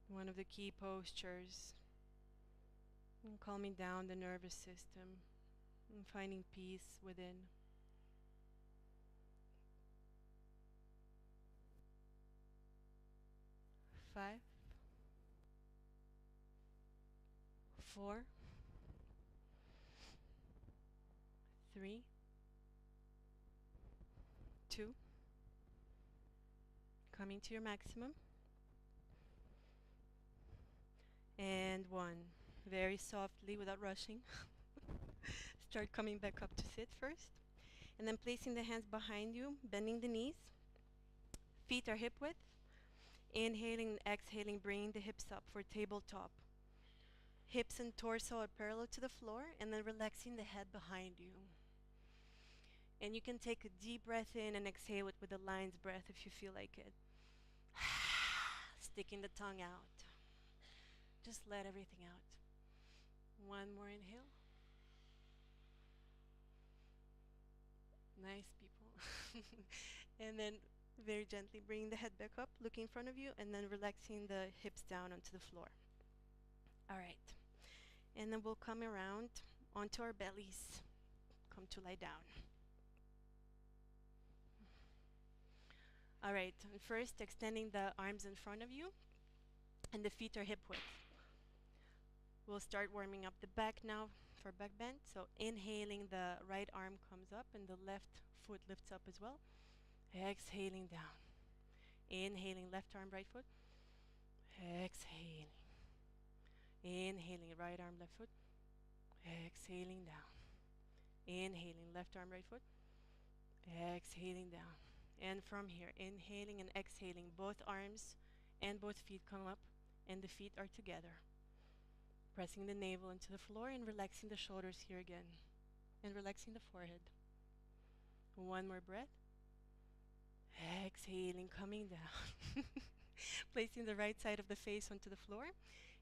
One of the key postures in calming down the nervous system and finding peace within. 5, 4, 3, 2, coming to your maximum, and 1. Very softly, without rushing. Start coming back up to sit first, and then placing the hands behind you, bending the knees. Feet are hip width. Inhaling and exhaling, bringing the hips up for tabletop. Hips and torso are parallel to the floor, and then relaxing the head behind you. And you can take a deep breath in and exhale it with a lion's breath if you feel like it. Sticking the tongue out. Just let everything out. One more inhale. Nice, people. And then very gently bringing the head back up, looking in front of you, and then relaxing the hips down onto the floor. All right. And then we'll come around onto our bellies. Come to lie down. All right. And first, extending the arms in front of you, and the feet are hip width. We'll start warming up the back now for back bend. So inhaling, the right arm comes up and the left foot lifts up as well. Exhaling down. Inhaling, left arm, right foot. Exhaling. Inhaling, right arm, left foot. Exhaling down. Inhaling, left arm, right foot. Exhaling down. And from here, inhaling and exhaling, both arms and both feet come up and the feet are together. Pressing the navel into the floor and relaxing the shoulders here again. And relaxing the forehead. One more breath. Exhaling, coming down. Placing the right side of the face onto the floor.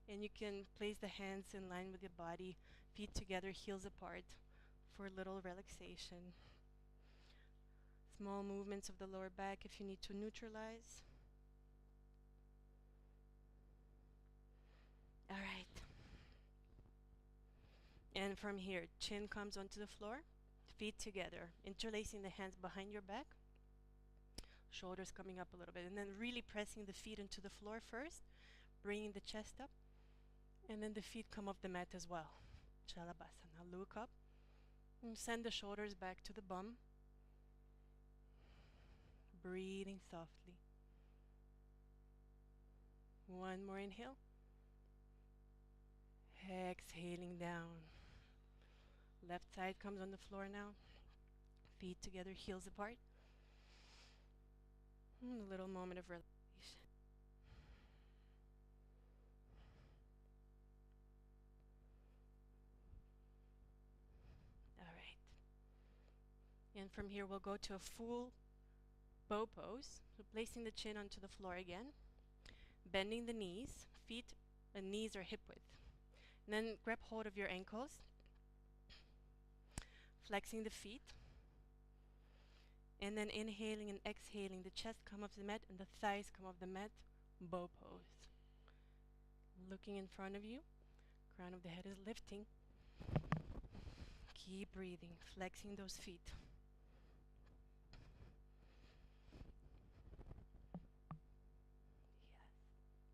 And you can place the hands in line with your body, feet together, heels apart, for a little relaxation. Small movements of the lower back if you need to neutralize. All right. And from here, chin comes onto the floor, feet together, interlacing the hands behind your back, shoulders coming up a little bit, and then really pressing the feet into the floor first, bringing the chest up, and then the feet come off the mat as well. Shalabhasana. Look up and send the shoulders back to the bum. Breathing softly. One more inhale. Exhaling down. Left side comes on the floor now. Feet together, heels apart. A little moment of relaxation. All right. And from here we'll go to a full bow pose. So placing the chin onto the floor again. Bending the knees. Feet and knees are hip width. And then grab hold of your ankles. Flexing the feet. And then inhaling and exhaling, the chest come off the mat and the thighs come off the mat. Bow pose. Looking in front of you. Crown of the head is lifting. Keep breathing, flexing those feet. Yes.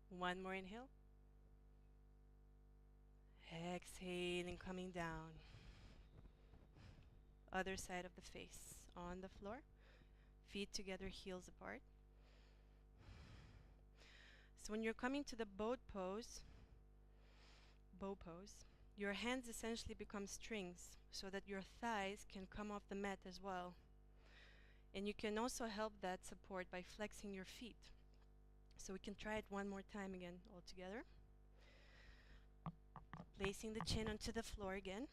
One more inhale. Exhaling, coming down. Other side of the face on the floor. Feet together, heels apart. So when you're coming to the bow pose, your hands essentially become strings so that your thighs can come off the mat as well. And you can also help that support by flexing your feet. So we can try it one more time again all together. Placing the chin onto the floor again,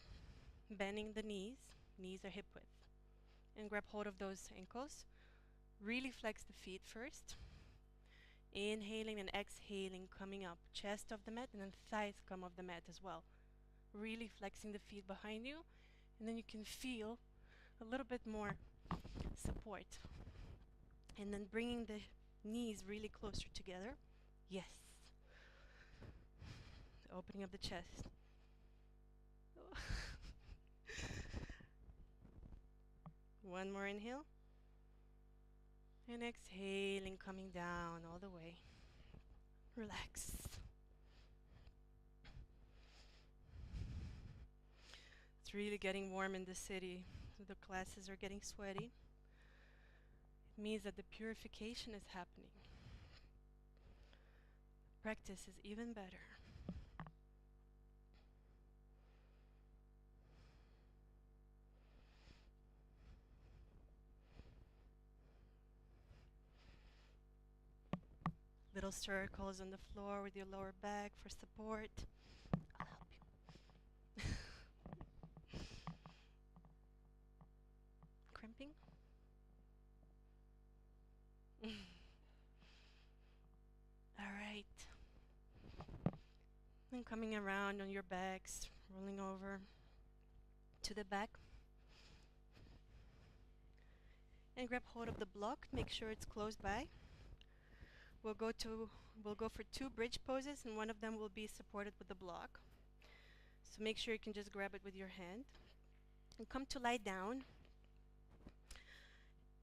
bending the knees are hip width. And grab hold of those ankles. Really flex the feet first. Inhaling and exhaling, coming up. Chest off the mat and then thighs come off the mat as well. Really flexing the feet behind you. And then you can feel a little bit more support. And then bringing the knees really closer together. Yes. Opening up the chest. One more inhale. And exhaling, coming down all the way. Relax. It's really getting warm in the city. So the classes are getting sweaty. It means that the purification is happening. Practice is even better. Little circles on the floor with your lower back for support. I'll help you. Crimping? Alright. And coming around on your backs, rolling over to the back. And grab hold of the block, make sure it's close by. We'll go for 2 bridge poses, and one of them will be supported with the block. So make sure you can just grab it with your hand. And come to lie down.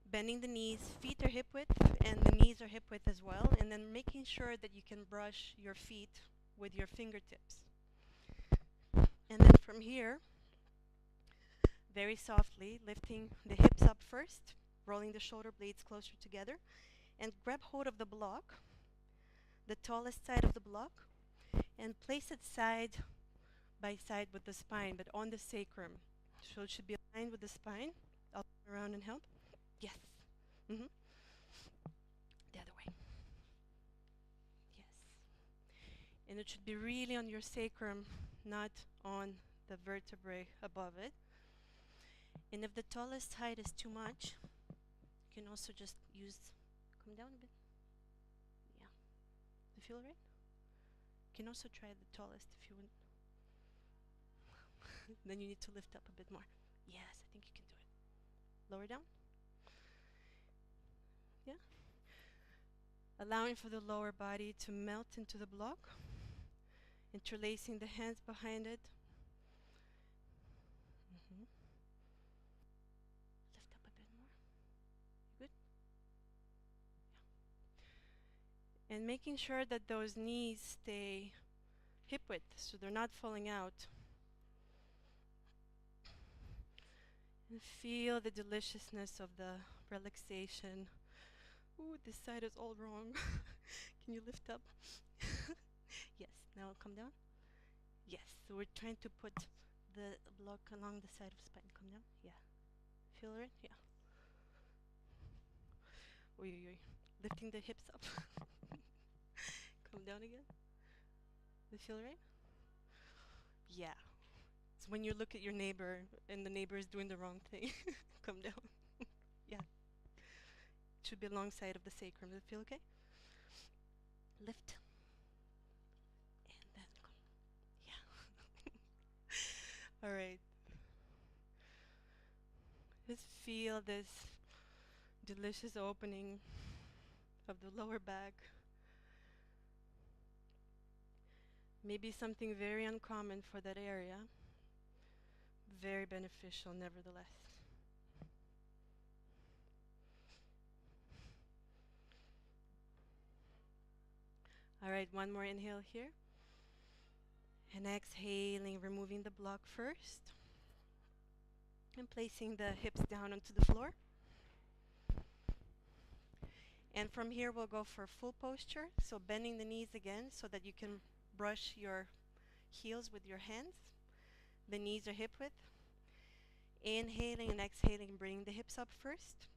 Bending the knees, feet are hip width, and the knees are hip width as well. And then making sure that you can brush your feet with your fingertips. And then from here, very softly, lifting the hips up first, rolling the shoulder blades closer together, and grab hold of the block, the tallest side of the block, and place it side by side with the spine, but on the sacrum. So it should be aligned with the spine. I'll turn around and help. Yes. The other way. Yes. And it should be really on your sacrum, not on the vertebrae above it. And if the tallest height is too much, you can also just come down a bit. Yeah. You feel right? You can also try the tallest if you want. Then you need to lift up a bit more. Yes, I think you can do it. Lower down. Yeah. Allowing for the lower body to melt into the block. Interlacing the hands behind it. Lift up a bit more. Good? Yeah. And making sure that those knees stay hip width, so they're not falling out. And feel the deliciousness of the relaxation. Ooh, this side is all wrong. Can you lift up? Yes, now come down. Yes, so we're trying to put the block along the side of spine. Come down. Yeah. Feel it? Yeah. Oy, oy, oy. Lifting the hips up. Come down again. You feel right? Yeah. It's when you look at your neighbor and the neighbor is doing the wrong thing. Come down. Yeah. It should be alongside of the sacrum. Does it feel okay? Lift. And then come. Yeah. Alright. Just feel this delicious opening of the lower back. Maybe something very uncommon for that area, very beneficial nevertheless. All right, one more inhale here. And exhaling, removing the block first. And placing the hips down onto the floor. And from here we'll go for full posture. So bending the knees again so that you can brush your heels with your hands. The knees are hip width. Inhaling and exhaling, bringing the hips up first.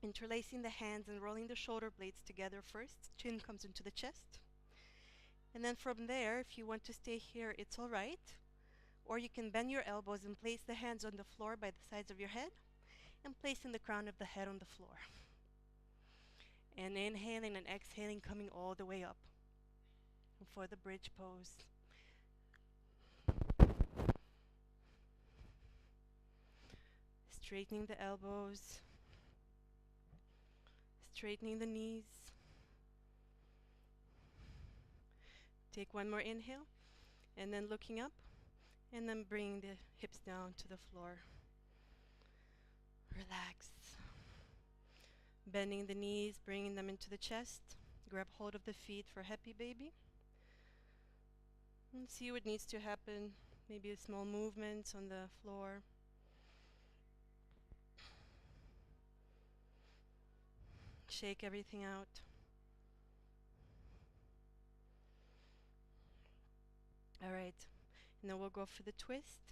Interlacing the hands and rolling the shoulder blades together first. Chin comes into the chest. And then from there, if you want to stay here, it's all right. Or you can bend your elbows and place the hands on the floor by the sides of your head and placing the crown of the head on the floor. And inhaling and exhaling, coming all the way up for the bridge pose. Straightening the elbows, straightening the knees. Take one more inhale, and then looking up, and then bringing the hips down to the floor. Relax. Bending the knees, bringing them into the chest. Grab hold of the feet for happy baby. And see what needs to happen. Maybe a small movement on the floor. Shake everything out. All right, and then we'll go for the twist,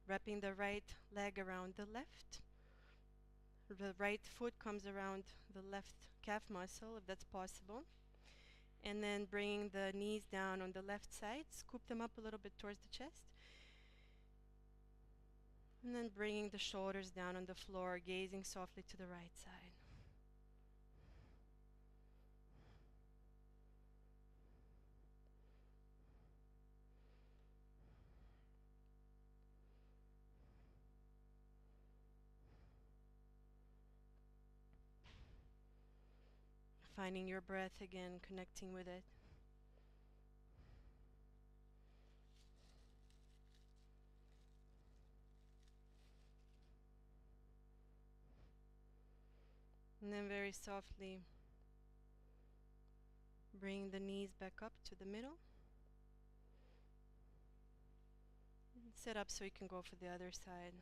wrapping the right leg around the left. The right foot comes around the left calf muscle, if that's possible. And then bringing the knees down on the left side, scoop them up a little bit towards the chest. And then bringing the shoulders down on the floor, gazing softly to the right side. Finding your breath again, connecting with it. And then very softly bring the knees back up to the middle. And sit up so you can go for the other side.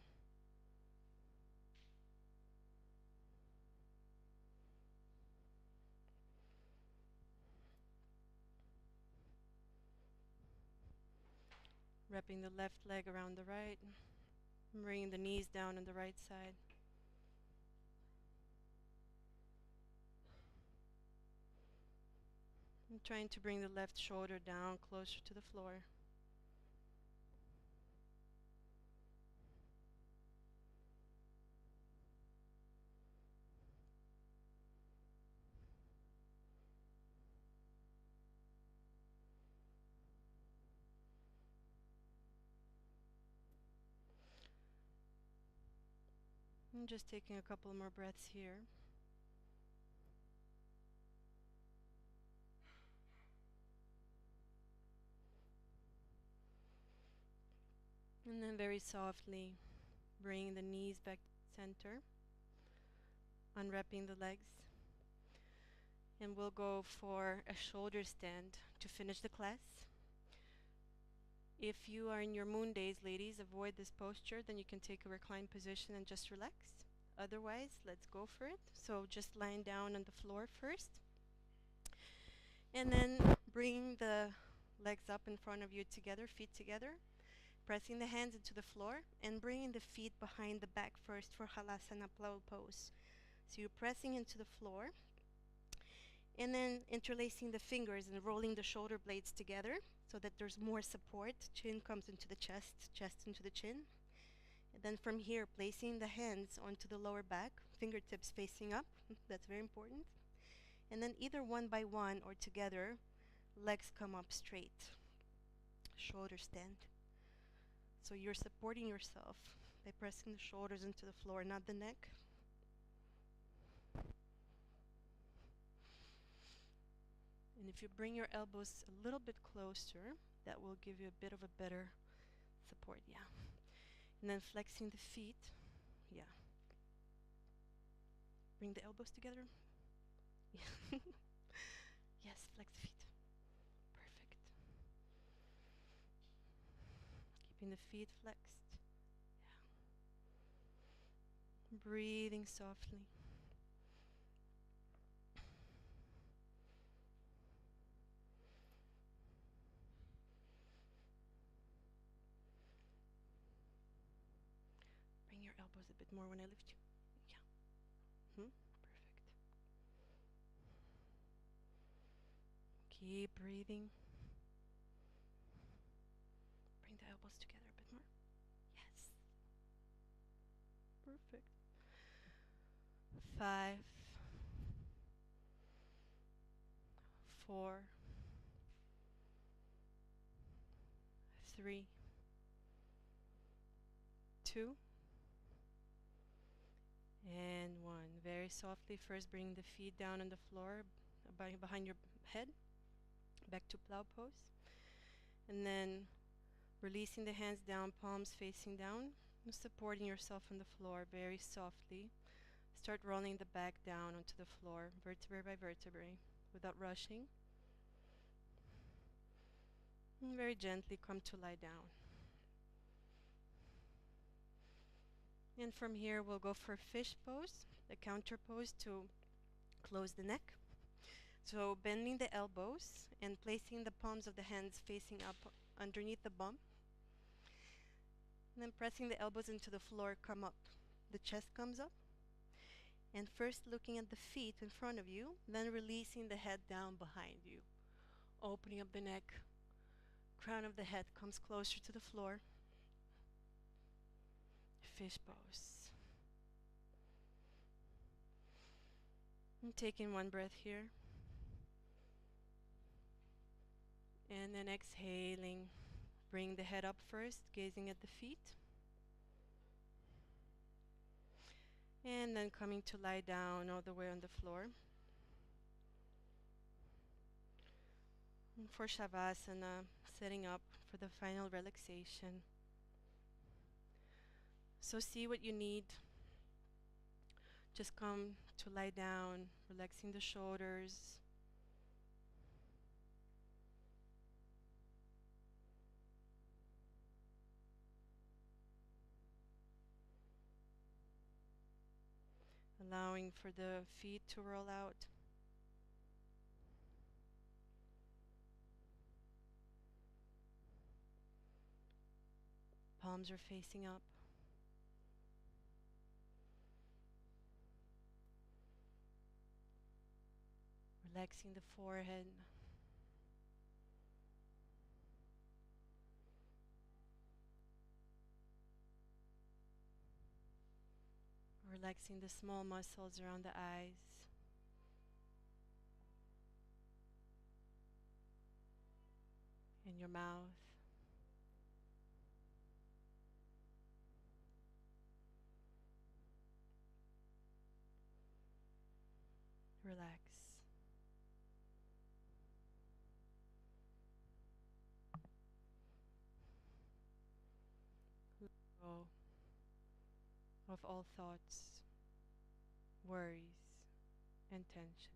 Wrapping the left leg around the right. Bringing the knees down on the right side. And trying to bring the left shoulder down closer to the floor. And just taking a couple more breaths here. And then very softly bringing the knees back to center. Unwrapping the legs. And we'll go for a shoulder stand to finish the class. If you are in your moon days, ladies, avoid this posture, then you can take a reclined position and just relax. Otherwise, let's go for it. So just lying down on the floor first. And then bring the legs up in front of you together, feet together. Pressing the hands into the floor and bringing the feet behind the back first for Halasana plow pose. So you're pressing into the floor and then interlacing the fingers and rolling the shoulder blades together so that there's more support. Chin comes into the chest, chest into the chin. And then from here, placing the hands onto the lower back, fingertips facing up. That's very important. And then either one by one or together, legs come up straight. Shoulder stand. So you're supporting yourself by pressing the shoulders into the floor, not the neck. And if you bring your elbows a little bit closer, that will give you a bit of a better support, yeah. And then flexing the feet, yeah. Bring the elbows together. Yeah. Yes, flex the feet. Perfect. Keeping the feet flexed. Yeah. Breathing softly. Bring your elbows a bit more when I lift you. Yeah. Perfect. Keep breathing. Bring the elbows together a bit more. Yes. Perfect. 5, 4, 3, 2, and 1. Very softly, first bring the feet down on the floor behind your head, back to plow pose. And then releasing the hands down, palms facing down, and supporting yourself on the floor very softly. Start rolling the back down onto the floor, vertebrae by vertebrae, without rushing. And very gently come to lie down. And from here we'll go for fish pose, a counter pose to close the neck. So bending the elbows and placing the palms of the hands facing up underneath the bum. And then pressing the elbows into the floor, come up. The chest comes up. And first looking at the feet in front of you, then releasing the head down behind you. Opening up the neck. Crown of the head comes closer to the floor. Fish pose. And taking one breath here. And then exhaling. Bring the head up first, gazing at the feet. And then coming to lie down all the way on the floor. And for Shavasana, setting up for the final relaxation. So see what you need. Just come to lie down, relaxing the shoulders. Allowing for the feet to roll out. Palms are facing up. Relaxing the forehead. Relaxing the small muscles around the eyes. And your mouth. Relax. Let go of all thoughts, worries, and tensions.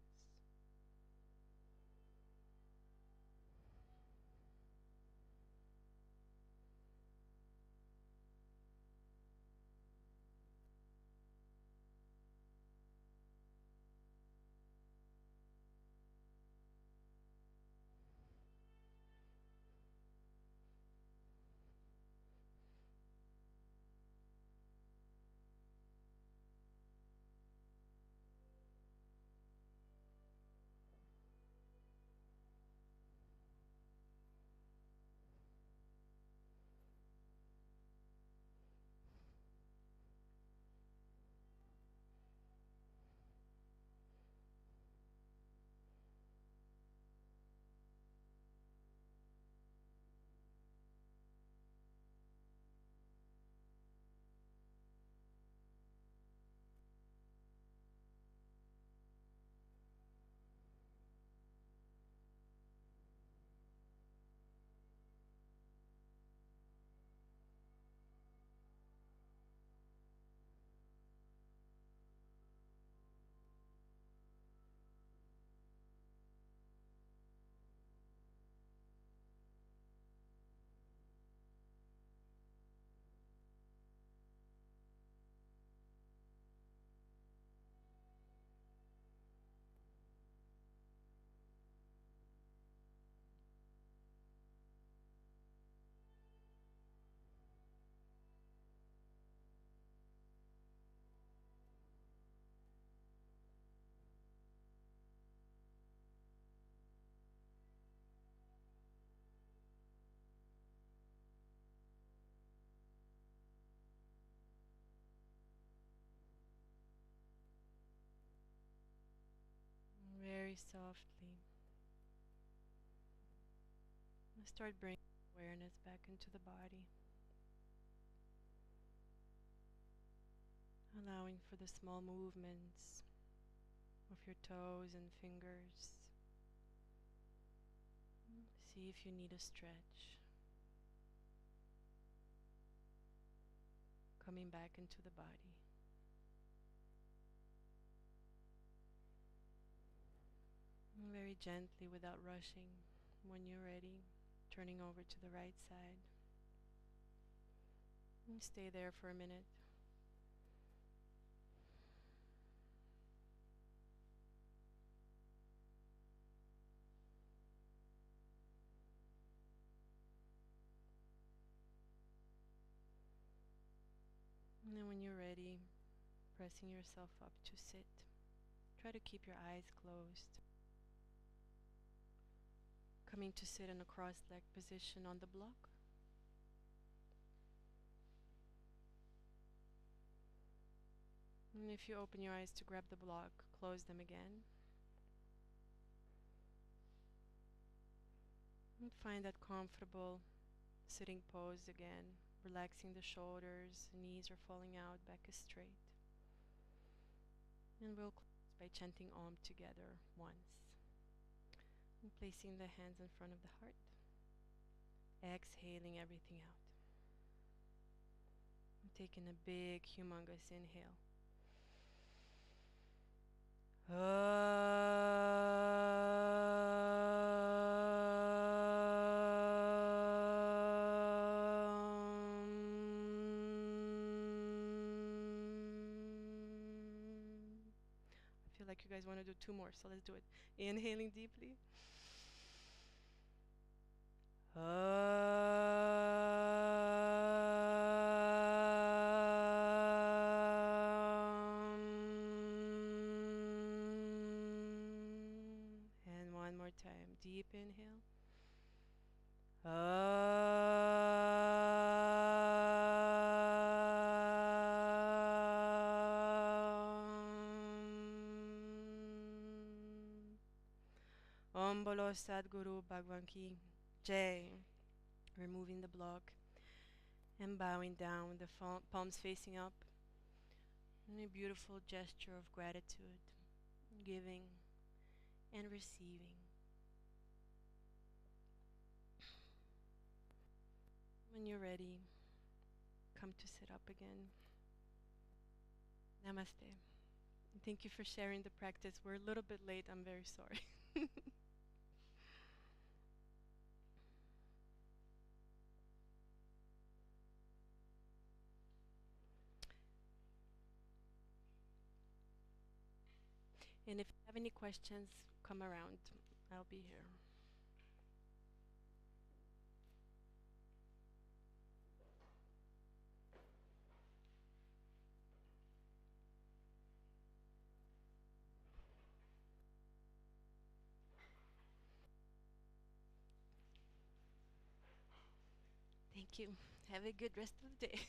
very softly. Start bringing awareness back into the body, allowing for the small movements of your toes and fingers. See if you need a stretch. Coming back into the body. Very gently, without rushing. When you're ready, turning over to the right side. And stay there for a minute. And then when you're ready, pressing yourself up to sit. Try to keep your eyes closed. Coming to sit in a cross-legged position on the block. And if you open your eyes to grab the block, close them again. And find that comfortable sitting pose again, relaxing the shoulders, knees are falling out, back is straight. And we'll close by chanting Om together once. And placing the hands in front of the heart. Exhaling everything out. And taking a big, humongous inhale. I feel like you guys want to do two more, so let's do it. Inhaling deeply. And one more time. Deep inhale. Om Bolo Sadguru Bhagwan Ki Jai. Removing the block and bowing down with the palms facing up. And a beautiful gesture of gratitude, giving and receiving. When you're ready, come to sit up again. Namaste. Thank you for sharing the practice. We're a little bit late. I'm very sorry. And if you have any questions, come around. I'll be here. Thank you. Have a good rest of the day.